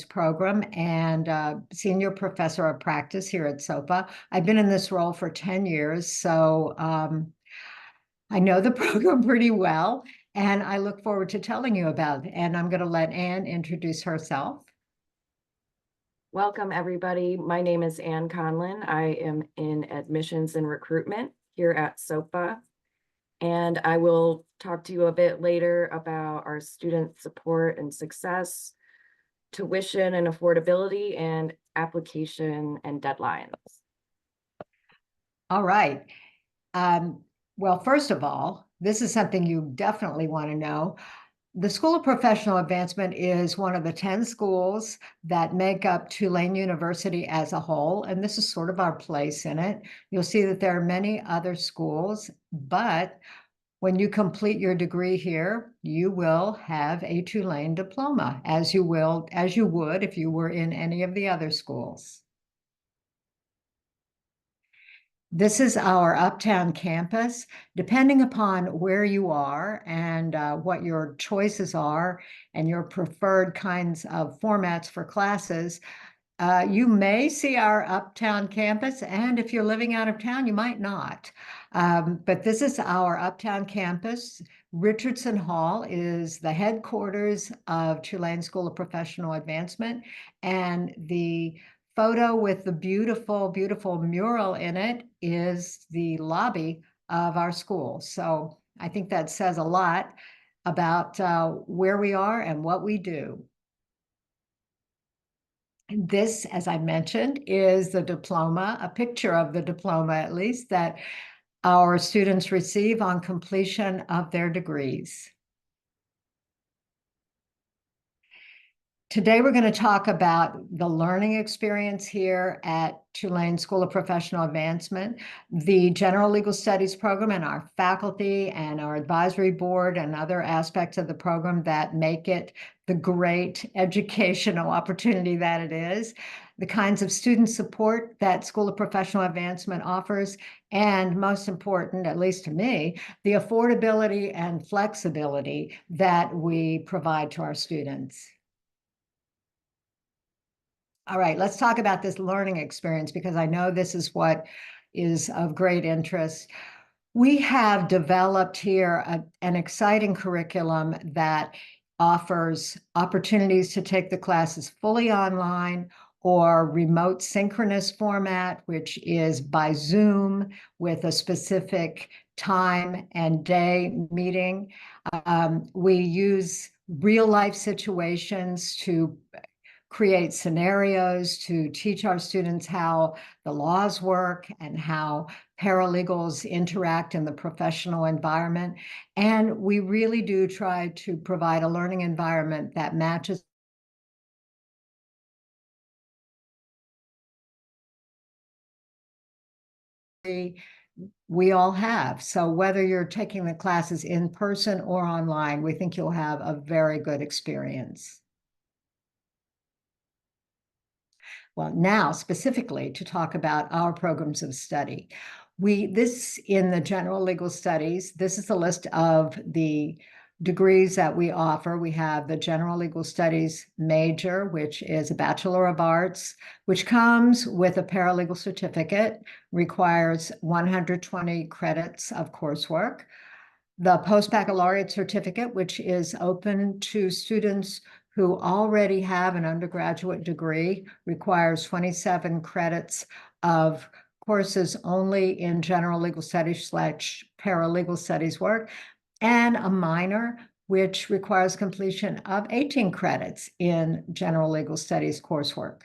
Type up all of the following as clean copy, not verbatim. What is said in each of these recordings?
program and senior professor of practice here at SOPA. I've been in this role for 10 years, so I know the program pretty well, and I look forward to telling you about it. And I'm going to let Anne introduce herself. Welcome, everybody. My name is Anne Conlin. I am in admissions and recruitment here at SOPA. And I will talk to you a bit later about our student support and success, tuition and affordability, and application and deadlines. All right. Well, first of all, this is something you definitely want to know. The School of Professional Advancement is one of the 10 schools that make up Tulane University as a whole, and this is sort of our place in it. You'll see that there are many other schools, but when you complete your degree here, you will have a Tulane diploma, as you would if you were in any of the other schools. This is our Uptown campus. Depending upon where you are and what your choices are and your preferred kinds of formats for classes, you may see our Uptown campus, and if you're living out of town, you might not. But this is our Uptown campus. Richardson Hall is the headquarters of Tulane School of Professional Advancement, and the photo with the beautiful, beautiful mural in it is the lobby of our school. So I think that says a lot about where we are and what we do. This, as I mentioned, is the diploma, a picture of the diploma at least, that our students receive on completion of their degrees. Today, we're going to talk about the learning experience here at Tulane School of Professional Advancement, the General Legal Studies program, and our faculty and our advisory board and other aspects of the program that make it the great educational opportunity that it is, the kinds of student support that School of Professional Advancement offers, and most important, at least to me, the affordability and flexibility that we provide to our students. All right, let's talk about this learning experience because I know this is what is of great interest. We have developed here an exciting curriculum that offers opportunities to take the classes fully online or remote synchronous format, which is by Zoom with a specific time and day meeting. We use real life situations to create scenarios to teach our students how the laws work and how paralegals interact in the professional environment. And we really do try to provide a learning environment that matches we all have. So whether you're taking the classes in person or online, we think you'll have a very good experience. Well, now specifically to talk about our programs of study. This in the General Legal Studies, this is a list of the degrees that we offer. We have the General Legal Studies major, which is a Bachelor of Arts, which comes with a paralegal certificate, requires 120 credits of coursework. The post-baccalaureate certificate, which is open to students who already have an undergraduate degree, requires 27 credits of courses only in general legal studies / paralegal studies work, and a minor, which requires completion of 18 credits in general legal studies coursework.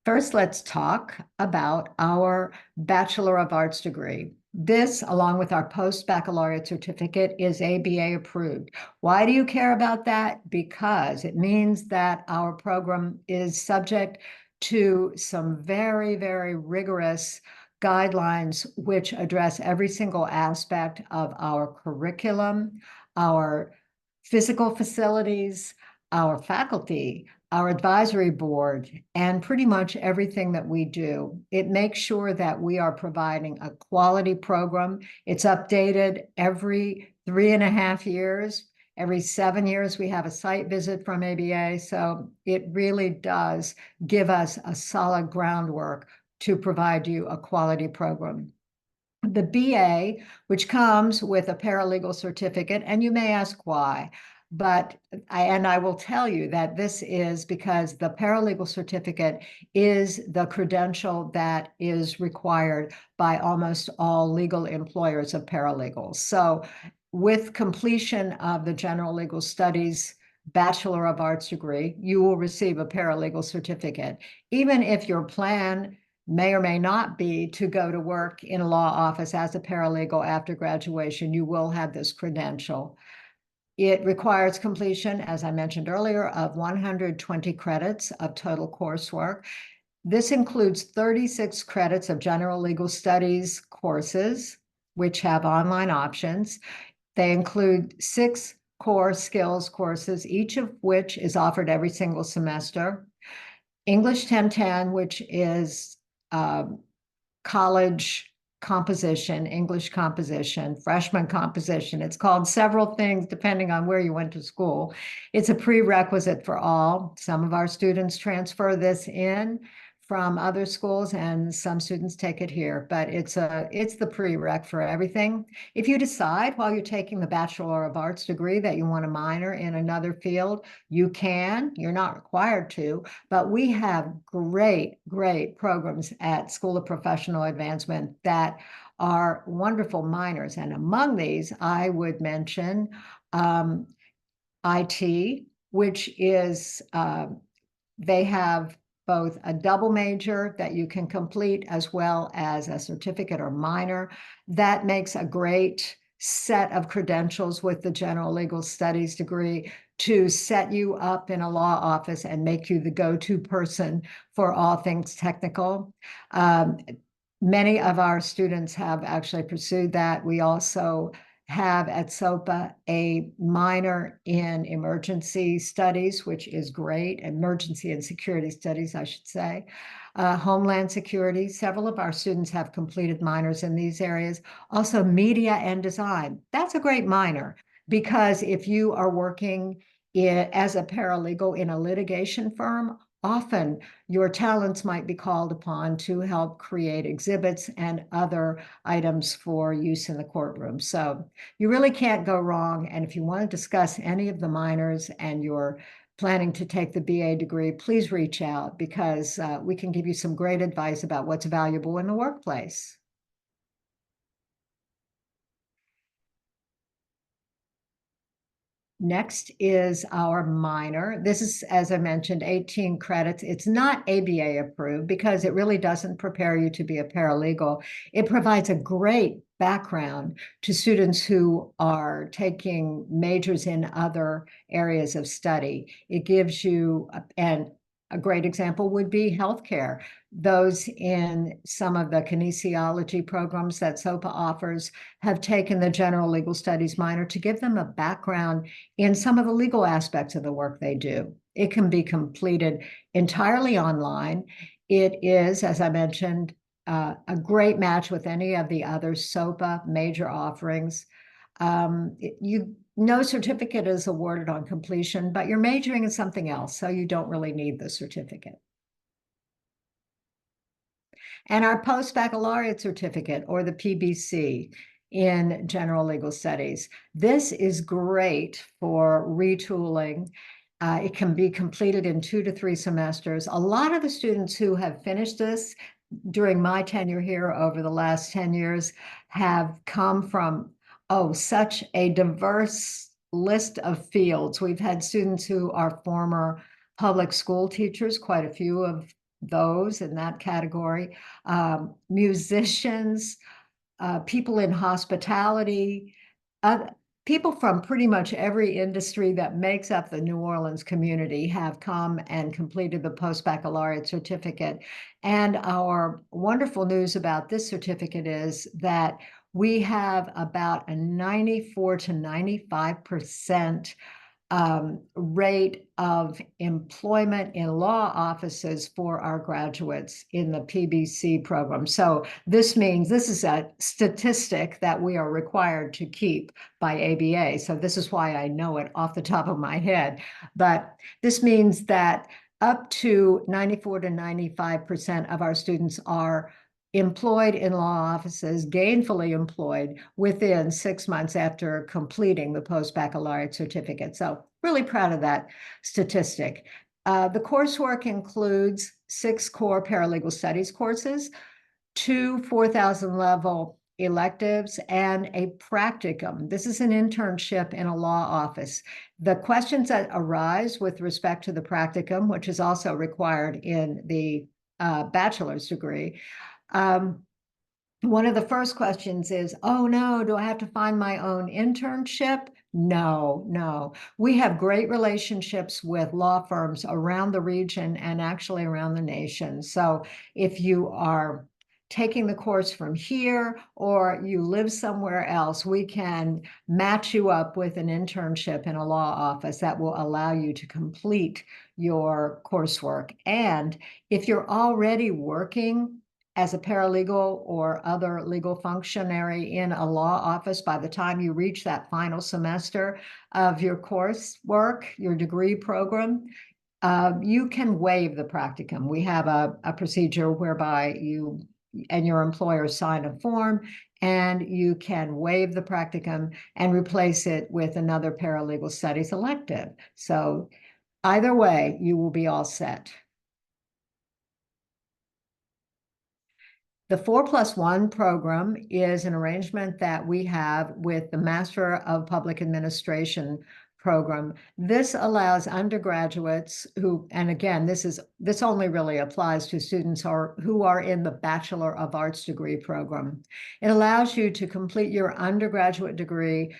First, let's talk about our Bachelor of Arts degree. This, along with our post-baccalaureate certificate, is ABA approved. Why do you care about that? Because it means that our program is subject to some very, very rigorous guidelines which address every single aspect of our curriculum, our physical facilities, our faculty, our advisory board, and pretty much everything that we do. It makes sure that we are providing a quality program. It's updated every 3.5 years. Every 7 years, we have a site visit from ABA. So it really does give us a solid groundwork to provide you a quality program. The BA, which comes with a paralegal certificate, and you may ask why, but I will tell you that this is because the paralegal certificate is the credential that is required by almost all legal employers of paralegals. So with completion of the General Legal Studies Bachelor of Arts degree, you will receive a paralegal certificate. Even if your plan may or may not be to go to work in a law office as a paralegal after graduation, you will have this credential. It requires completion, as I mentioned earlier, of 120 credits of total coursework. This includes 36 credits of general legal studies courses, which have online options. They include 6 core skills courses, each of which is offered every single semester. English 1010, which is college composition, English composition, freshman composition. It's called several things depending on where you went to school. It's a prerequisite for all. Some of our students transfer this in from other schools, and some students take it here, but it's the prereq for everything. If you decide while you're taking the Bachelor of Arts degree that you want to minor in another field, you can. You're not required to, but we have great programs at School of Professional Advancement that are wonderful minors. And among these, I would mention IT, which is, they have both a double major that you can complete as well as a certificate or minor. That makes a great set of credentials with the General Legal Studies degree to set you up in a law office and make you the go-to person for all things technical. Many of our students have actually pursued that. We also have at SOPA a minor in emergency studies, which is great, emergency and security studies, I should say. Homeland security, several of our students have completed minors in these areas. Also media and design, that's a great minor, because if you are working as a paralegal in a litigation firm, often your talents might be called upon to help create exhibits and other items for use in the courtroom. So you really can't go wrong. And if you want to discuss any of the minors and you're planning to take the BA degree, please reach out, because we can give you some great advice about what's valuable in the workplace. Next is our minor. This is, as I mentioned, 18 credits. It's not ABA approved because it really doesn't prepare you to be a paralegal. It provides a great background to students who are taking majors in other areas of study. It gives you, and a great example would be healthcare. Those in some of the kinesiology programs that SOPA offers have taken the general legal studies minor to give them a background in some of the legal aspects of the work they do. It can be completed entirely online. It is, as I mentioned, a great match with any of the other SOPA major offerings. No certificate is awarded on completion, but you're majoring in something else, so you don't really need the certificate. And our post-baccalaureate certificate, or the PBC, in general legal studies. This is great for retooling. It can be completed in 2 to 3 semesters. A lot of the students who have finished this during my tenure here over the last 10 years have come from, such a diverse list of fields. We've had students who are former public school teachers, quite a few of those in that category, musicians, people in hospitality, people from pretty much every industry that makes up the New Orleans community have come and completed the post-baccalaureate certificate. And our wonderful news about this certificate is that we have about a 94 to 95% rate of employment in law offices for our graduates in the PBC program. So this means this is a statistic that we are required to keep by ABA. So this is why I know it off the top of my head. But this means that up to 94 to 95% of our students are employed in law offices, gainfully employed within 6 months after completing the post-baccalaureate certificate. So really proud of that statistic. The coursework includes 6 core paralegal studies courses, 2 4,000 level electives, and a practicum. This is an internship in a law office. The questions that arise with respect to the practicum, which is also required in the bachelor's degree, one of the first questions is, oh no, do I have to find my own internship? No, no. We have great relationships with law firms around the region and actually around the nation. So if you are taking the course from here or you live somewhere else, we can match you up with an internship in a law office that will allow you to complete your coursework. And if you're already working as a paralegal or other legal functionary in a law office, by the time you reach that final semester of your coursework, your degree program, you can waive the practicum. We have a procedure whereby you and your employer sign a form and you can waive the practicum and replace it with another paralegal studies elective. So either way, you will be all set. The 4+1 program is an arrangement that we have with the Master of Public Administration program. This allows undergraduates who, and again, this only really applies to students who are in the Bachelor of Arts degree program. It allows you to complete your undergraduate degree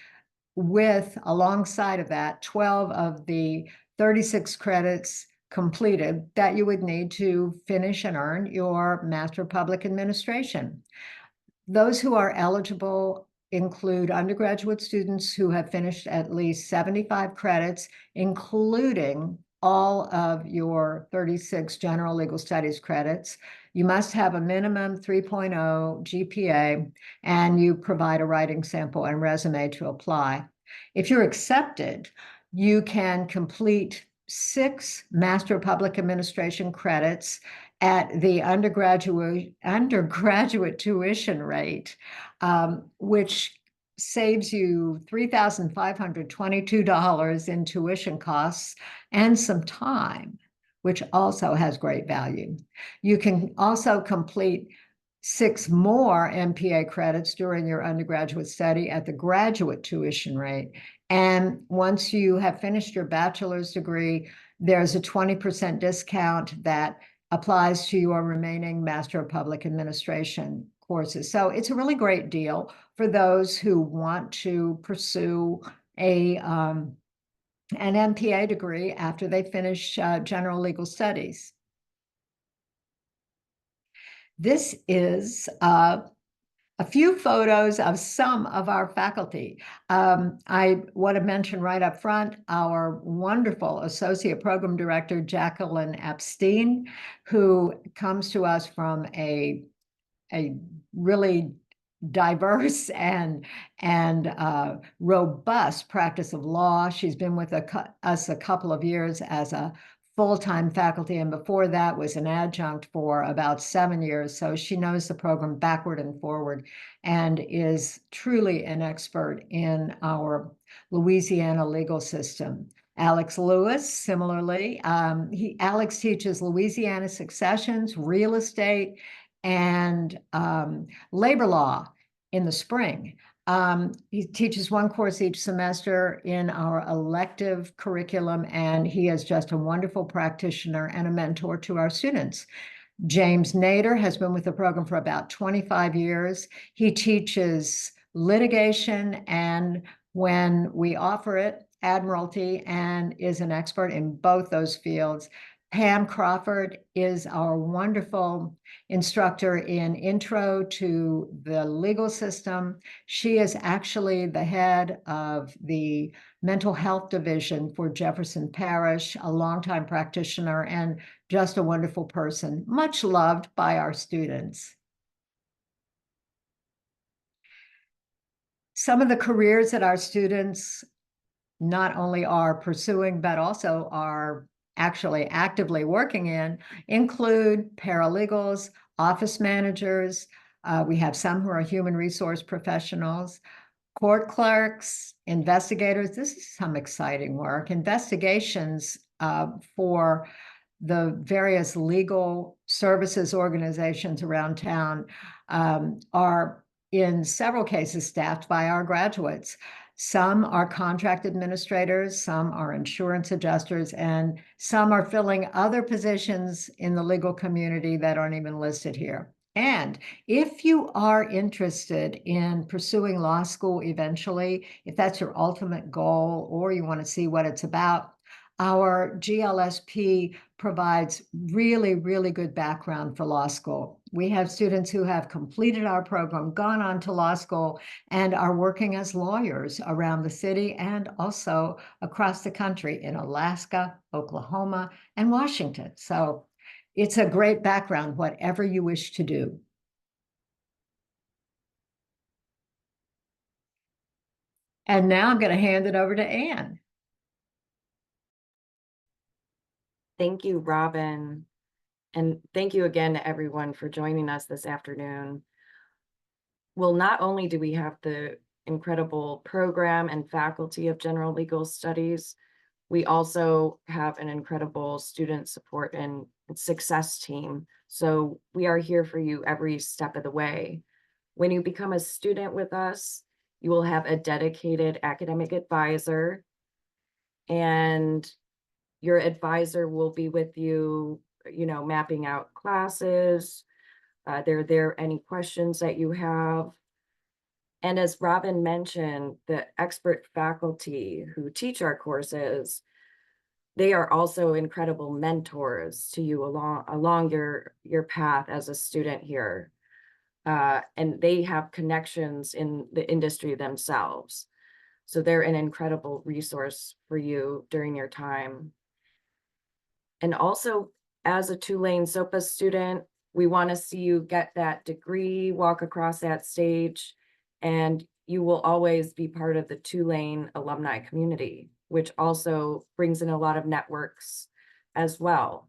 with, alongside of that, 12 of the 36 credits completed that you would need to finish and earn your Master of Public Administration. Those who are eligible include undergraduate students who have finished at least 75 credits, including all of your 36 general legal studies credits. You must have a minimum 3.0 GPA, and you provide a writing sample and resume to apply. If you're accepted, you can complete 6 Master of Public Administration credits at the undergraduate tuition rate, which saves you $3,522 in tuition costs and some time, which also has great value. You can also complete 6 more MPA credits during your undergraduate study at the graduate tuition rate. And once you have finished your bachelor's degree, there's a 20% discount that applies to your remaining Master of Public Administration courses. So it's a really great deal for those who want to pursue an MPA degree after they finish general legal studies. This is a few photos of some of our faculty. I want to mention right up front our wonderful Associate Program Director, Jacqueline Epstein, who comes to us from a really diverse and robust practice of law. She's been with us a couple of years as a full-time faculty, and before that was an adjunct for about 7 years. So she knows the program backward and forward and is truly an expert in our Louisiana legal system. Alex Lewis, similarly, Alex teaches Louisiana successions, real estate, and labor law in the spring. He teaches 1 course each semester in our elective curriculum, and he is just a wonderful practitioner and a mentor to our students. James Nader has been with the program for about 25 years. He teaches litigation and, when we offer it, admiralty, and is an expert in both those fields. Pam Crawford is our wonderful instructor in Intro to the Legal System. She is actually the head of the mental health division for Jefferson Parish, a longtime practitioner and just a wonderful person, much loved by our students. Some of the careers that our students not only are pursuing, but also are actually actively working in include paralegals, office managers. We have some who are human resource professionals, court clerks, investigators. This is some exciting work. Investigations for the various legal services organizations around town are in several cases staffed by our graduates. Some are contract administrators, some are insurance adjusters, and some are filling other positions in the legal community that aren't even listed here. And if you are interested in pursuing law school eventually, if that's your ultimate goal, or you want to see what it's about, our GLSP provides really, really good background for law school. We have students who have completed our program, gone on to law school, and are working as lawyers around the city and also across the country in Alaska, Oklahoma, and Washington. So it's a great background, whatever you wish to do. And now I'm going to hand it over to Anne. Thank you, Robin. And thank you again to everyone for joining us this afternoon. Well, not only do we have the incredible program and faculty of general legal studies, we also have an incredible student support and success team. So we are here for you every step of the way. When you become a student with us, you will have a dedicated academic advisor, and your advisor will be with you, mapping out classes. They're there any questions that you have. And as Robin mentioned, the expert faculty who teach our courses, they are also incredible mentors to you along your path as a student here. And they have connections in the industry themselves. So they're an incredible resource for you during your time. And also, as a Tulane SOPA student, we want to see you get that degree, walk across that stage, and you will always be part of the Tulane alumni community, which also brings in a lot of networks as well.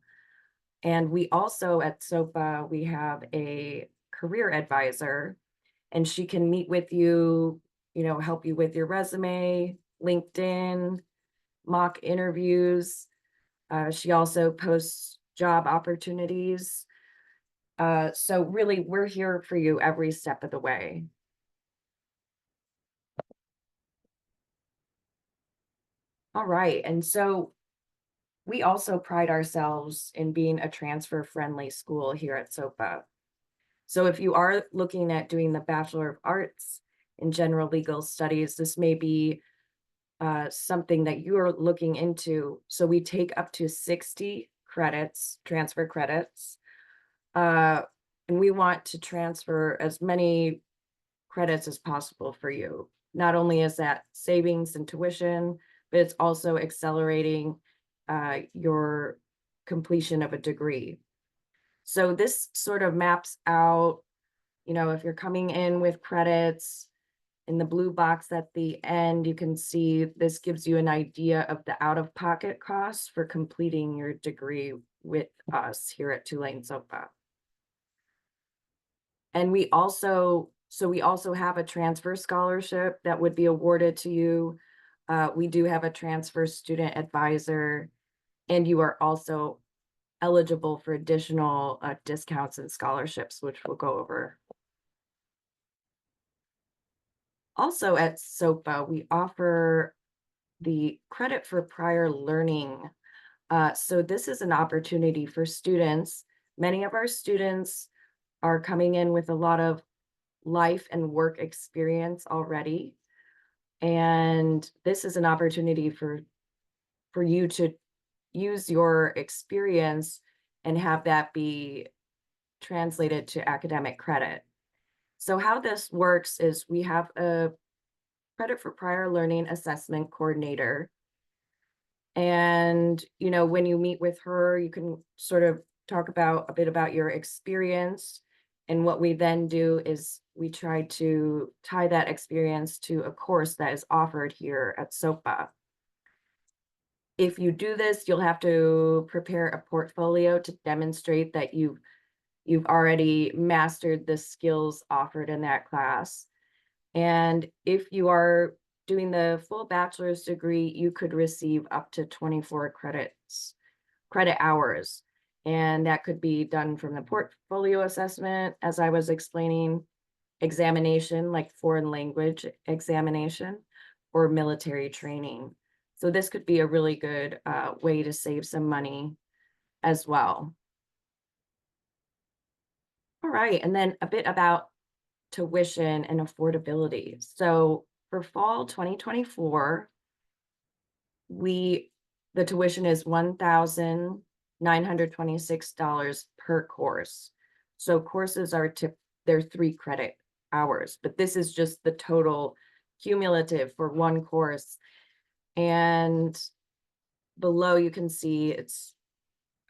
And we also at SOPA, we have a career advisor, and she can meet with you, help you with your resume, LinkedIn, mock interviews. She also posts job opportunities. So really, we're here for you every step of the way. All right, and so we also pride ourselves in being a transfer-friendly school here at SOPA. So if you are looking at doing the Bachelor of Arts in General Legal Studies, this may be something that you're looking into. So we take up to 60 credits, transfer credits, and we want to transfer as many credits as possible for you. Not only is that savings and tuition, but it's also accelerating your completion of a degree. So this sort of maps out, if you're coming in with credits, in the blue box at the end, you can see this gives you an idea of the out-of-pocket costs for completing your degree with us here at Tulane SOPA. And we also have a transfer scholarship that would be awarded to you. We do have a transfer student advisor, and you are also eligible for additional discounts and scholarships, which we'll go over. Also at SOPA, we offer the credit for prior learning. So this is an opportunity for students. Many of our students are coming in with a lot of life and work experience already. And this is an opportunity for you to use your experience and have that be translated to academic credit. So how this works is we have a credit for prior learning assessment coordinator. And, when you meet with her, you can sort of talk about a bit about your experience. And what we then do is we try to tie that experience to a course that is offered here at SOPA. If you do this, you'll have to prepare a portfolio to demonstrate that you've already mastered the skills offered in that class. And if you are doing the full bachelor's degree, you could receive up to 24 credit hours. And that could be done from the portfolio assessment, as I was explaining, examination like foreign language examination, or military training. So this could be a really good way to save some money as well. All right, and then a bit about tuition and affordability. So for fall 2024, the tuition is $1,926 per course. So courses they're 3 credit hours, but this is just the total cumulative for one course. And below you can see it's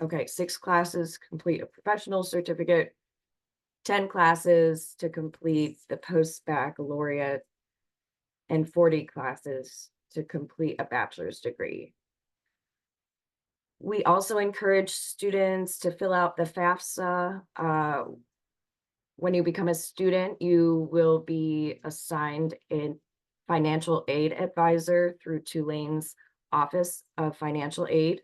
6 classes complete a professional certificate, 10 classes to complete the post-baccalaureate, and 40 classes to complete a bachelor's degree. We also encourage students to fill out the FAFSA. When you become a student, you will be assigned a financial aid advisor through Tulane's Office of Financial Aid,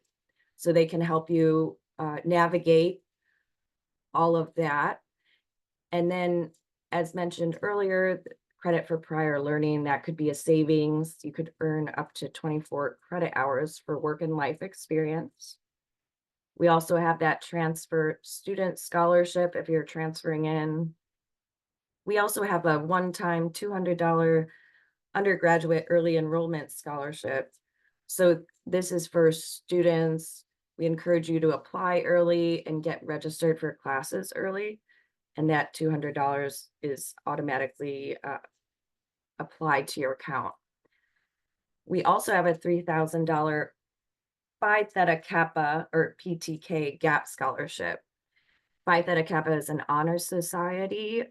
so they can help you navigate all of that. And then, as mentioned earlier, credit for prior learning, that could be a savings. You could earn up to 24 credit hours for work and life experience. We also have that transfer student scholarship if you're transferring in. We also have a one-time $200 undergraduate early enrollment scholarship. So this is for students. We encourage you to apply early and get registered for classes early. And that $200 is automatically applied to your account. We also have a $3,000 Phi Theta Kappa, or PTK, gap scholarship. Phi Theta Kappa is an honor society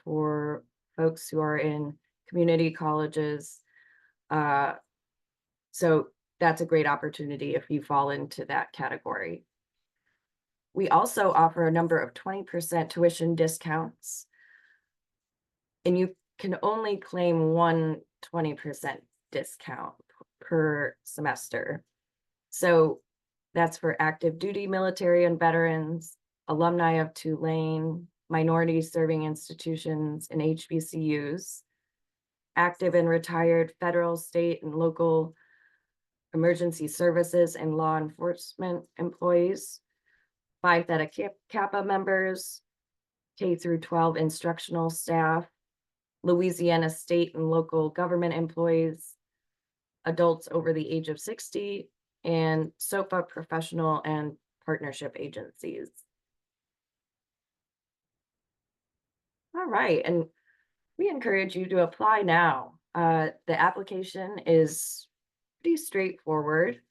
for folks who are in community colleges. So that's a great opportunity if you fall into that category. We also offer a number of 20% tuition discounts, and you can only claim one 20% discount per semester. So that's for active duty military and veterans, alumni of Tulane, minority serving institutions, and HBCUs, active and retired federal, state, and local emergency services and law enforcement employees, Phi Theta Kappa members, K through 12 instructional staff, Louisiana state and local government employees, adults over the age of 60, and SOPA professional and partnership agencies. All right, and we encourage you to apply now. The application is pretty straightforward.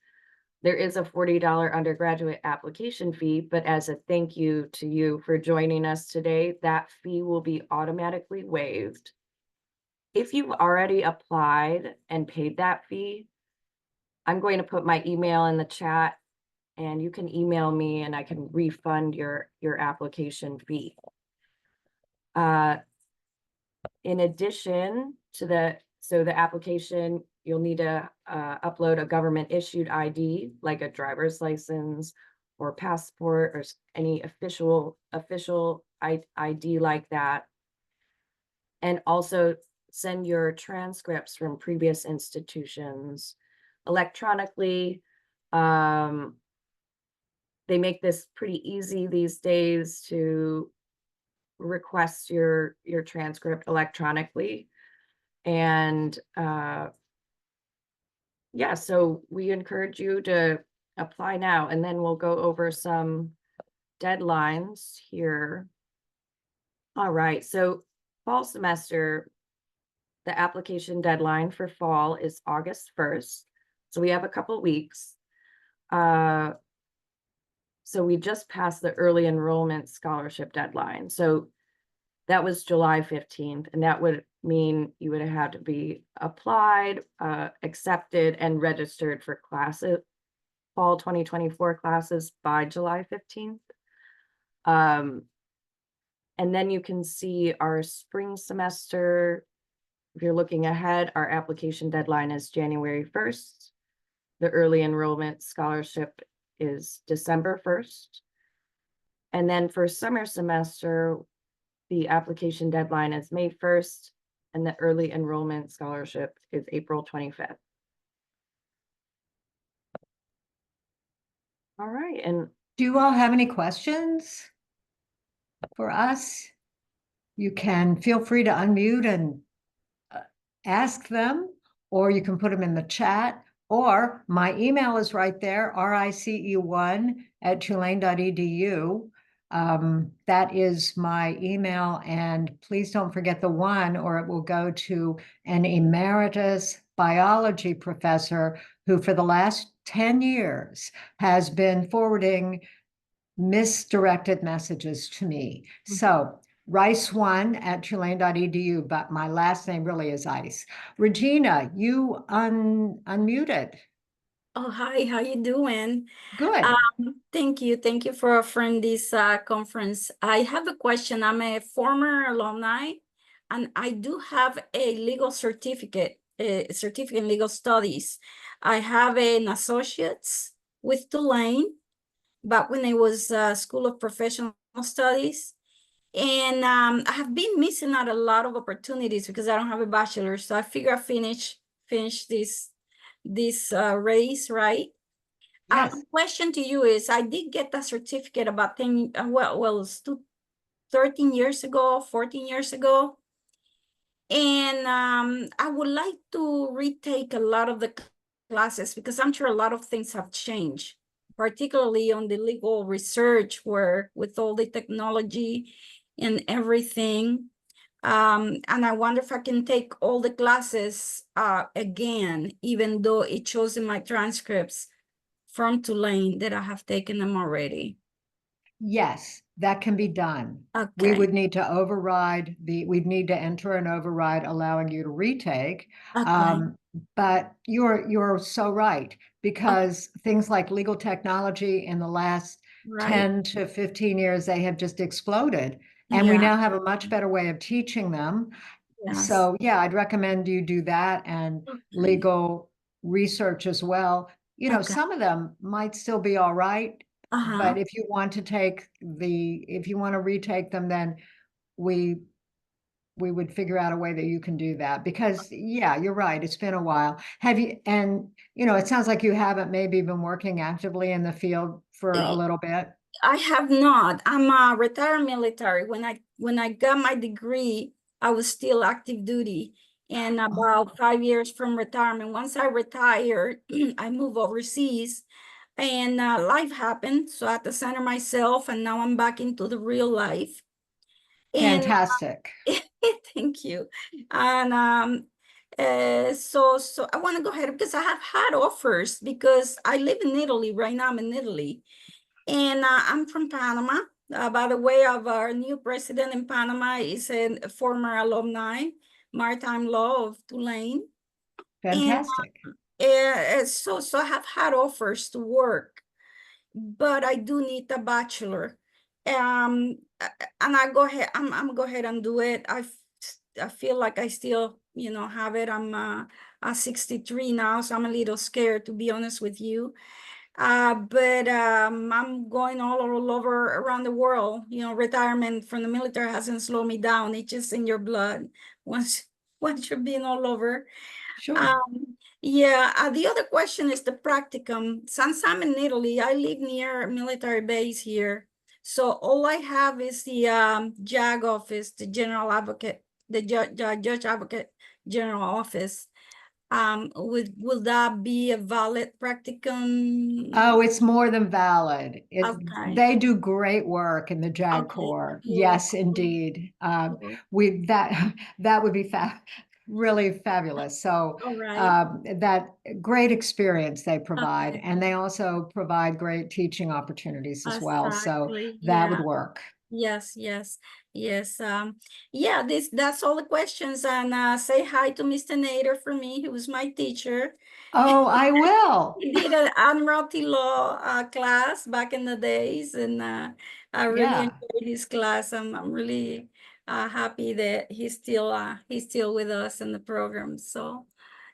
There is a $40 undergraduate application fee, but as a thank you to you for joining us today, that fee will be automatically waived. If you've already applied and paid that fee, I'm going to put my email in the chat, and you can email me and I can refund your application fee. In addition to the application, you'll need to upload a government issued ID, like a driver's license or passport or any official ID like that. And also send your transcripts from previous institutions electronically. They make this pretty easy these days to request your transcript electronically. And yeah, so we encourage you to apply now, and then we'll go over some deadlines here. All right, so fall semester, the application deadline for fall is August 1st. So we have a couple weeks. So we just passed the early enrollment scholarship deadline. So that was July 15th, and that would mean you would have had to be applied, accepted, and registered for classes, fall 2024 classes by July 15th. And then you can see our spring semester. If you're looking ahead, our application deadline is January 1st. The early enrollment scholarship is December 1st. And then for summer semester, the application deadline is May 1st, and the early enrollment scholarship is April 25th. All right, and Do you all have any questions for us? You can feel free to unmute and ask them, or you can put them in the chat, or my email is right there, rice1@tulane.edu. That is my email, and please don't forget the one, or it will go to an emeritus biology professor who for the last 10 years has been forwarding misdirected messages to me. So rice1@tulane.edu, but my last name really is Ice. Regina, you unmuted. Oh, hi, how you doing? Good. Thank you for offering this conference. I have a question. I'm a former alumni, and I do have a legal certificate, a certificate in legal studies. I have an associate's with Tulane, back when it was School of Professional Studies. And I have been missing out a lot of opportunities because I don't have a bachelor's. So I figure I finish this race, right? Yes. Question to you is, I did get that certificate about 10, well, it's 13 years ago, 14 years ago. And I would like to retake a lot of the classes because I'm sure a lot of things have changed, particularly on the legal research where with all the technology and everything. And I wonder if I can take all the classes again, even though it shows in my transcripts from Tulane that I have taken them already. Yes, that can be done. We Okay. would need to override we'd need to enter an override allowing you to retake. Okay. But you're so right, because things like legal technology in the last Right. 10 to 15 years, they have just exploded. And we Yeah. now have a much better way of teaching them. Yes. So yeah, I'd recommend you do that, and Okay. legal research as well. You know, Okay. some of them might still be all right, Uh-huh. but if you want to retake them, then we would figure out a way that you can do that, because yeah, you're right, it's been a while. And it sounds like you haven't maybe been working actively in the field for a little bit. I have not. I'm a retired military. When I got my degree, I was still active duty. And about 5 years from retirement, once I retired, I moved overseas, and life happened. So I had to center myself, and now I'm back into the real life. And Fantastic. thank you. And so I want to go ahead because I have had offers, because I live in Italy right now. I'm in Italy. And I'm from Panama. By the way, of our new president in Panama is a former alumni, maritime law of Tulane. Fantastic. And so I have had offers to work, but I do need a bachelor. And I go ahead. I'm go ahead and do it. I feel like I still, have it. I'm 63 now, so I'm a little scared, to be honest with you. But I'm going all over around the world. Retirement from the military hasn't slowed me down. It's just in your blood once you're being all over. Sure. Yeah. The other question is the practicum. Since I'm in Italy, I live near a military base here. So all I have is the JAG office, the General Advocate, the Judge Advocate General Office. Will that be a valid practicum? Oh, it's more than valid. Okay. They do great work in the JAG Okay, Corps. cool, Yes, cool, indeed. cool. That would be really fabulous. So All right. that great experience they provide, Okay. and they also provide great teaching opportunities as well. So Exactly. that would Yeah. work. Yes, yes, yes. Yeah, that's all the questions. And say hi to Mr. Nader for me, who was my teacher. Oh, I will. He did an Admiralty Law class back in the days, and I really Yeah, enjoyed his class. I'm really happy that he's still with us in the program. So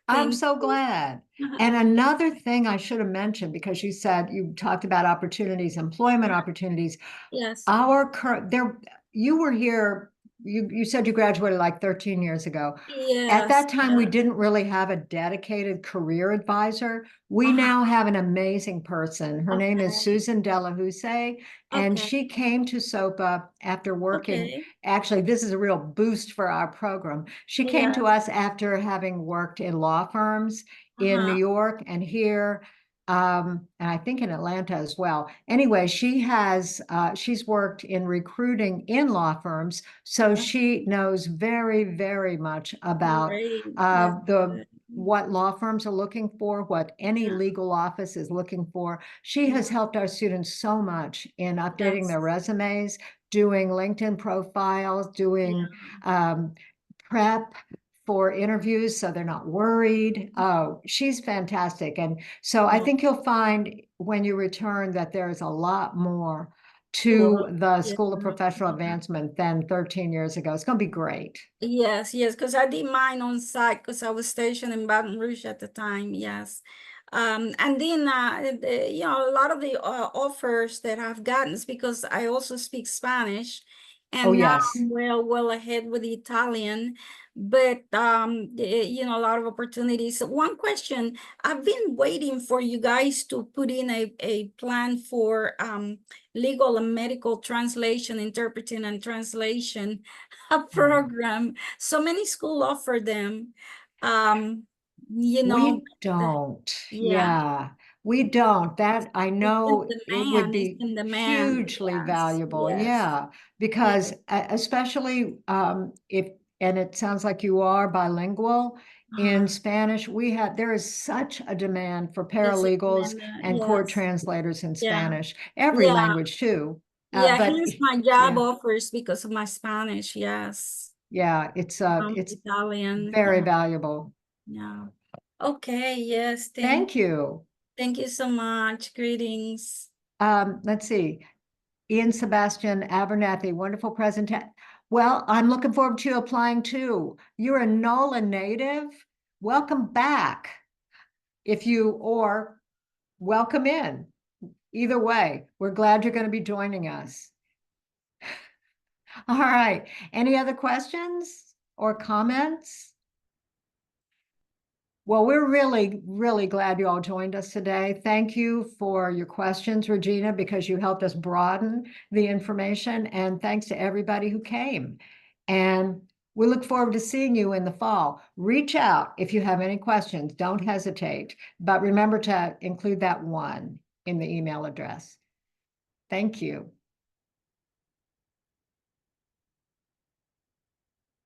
I'm thank so you. glad. And another thing I should have mentioned, because you said you talked about opportunities, employment opportunities. Yes. Our current there, you were here, you said you graduated like 13 years ago. At Yes. that time, we didn't really have a dedicated career advisor. We Uh-huh. now have an amazing person. Her name is Okay. Susan Delahousse, and Okay. she came to SOPA after working. Okay. Actually, this is a real boost for our program. She came to Yes. us after having worked in law firms in New Uh-huh. York and here, and I think in Atlanta as well. Anyway, she's worked in recruiting in law firms, so she knows very, very much about Great. That's good. what law firms are looking for, what any Yeah. legal office is looking for. She Yeah. has helped our students so much in updating their Yes. resumes, doing LinkedIn profiles, doing Yeah. prep for interviews so they're not worried. Oh, she's fantastic. And so I Yeah. think you'll find when you return that there's a lot more to Cool. the Yeah. School of Professional Advancement than 13 years ago. It's going to be great. Yes, yes, because I did mine on site because I was stationed in Baton Rouge at the time. Yes. And then, a lot of the offers that I've gotten is because I also speak Spanish, Oh, and now yes. I'm well ahead with the Italian. But a lot of opportunities. One question, I've been waiting for you guys to put in a plan for legal and medical translation, interpreting and translation a program. So many schools offer them. Um, We the- don't. yeah, Yeah, we don't. That I it's in know it would demand. It's be in demand. hugely Yes, valuable. yes, Yeah, yes. because especially if, and it sounds like you are bilingual in Spanish, there is such a demand for It's a paralegals demand. and court Yes, translators in yeah, Spanish, every yeah, language too. yeah. But Here's my job yeah, offers because of my Spanish. Yes, yeah, it's Italian. very Yeah, valuable. yeah. Okay. Yes. Thank you. Thank you so much. Greetings. Let's see. Ian Sebastian Abernathy, wonderful presentation. Well, I'm looking forward to you applying too. You're a NOLA native. Welcome back. Or welcome in. Either way, we're glad you're going to be joining us. All right. Any other questions or comments? Well, we're really, really glad you all joined us today. Thank you for your questions, Regina, because you helped us broaden the information. And thanks to everybody who came. And we look forward to seeing you in the fall. Reach out if you have any questions. Don't hesitate. But remember to include that one in the email address. Thank you.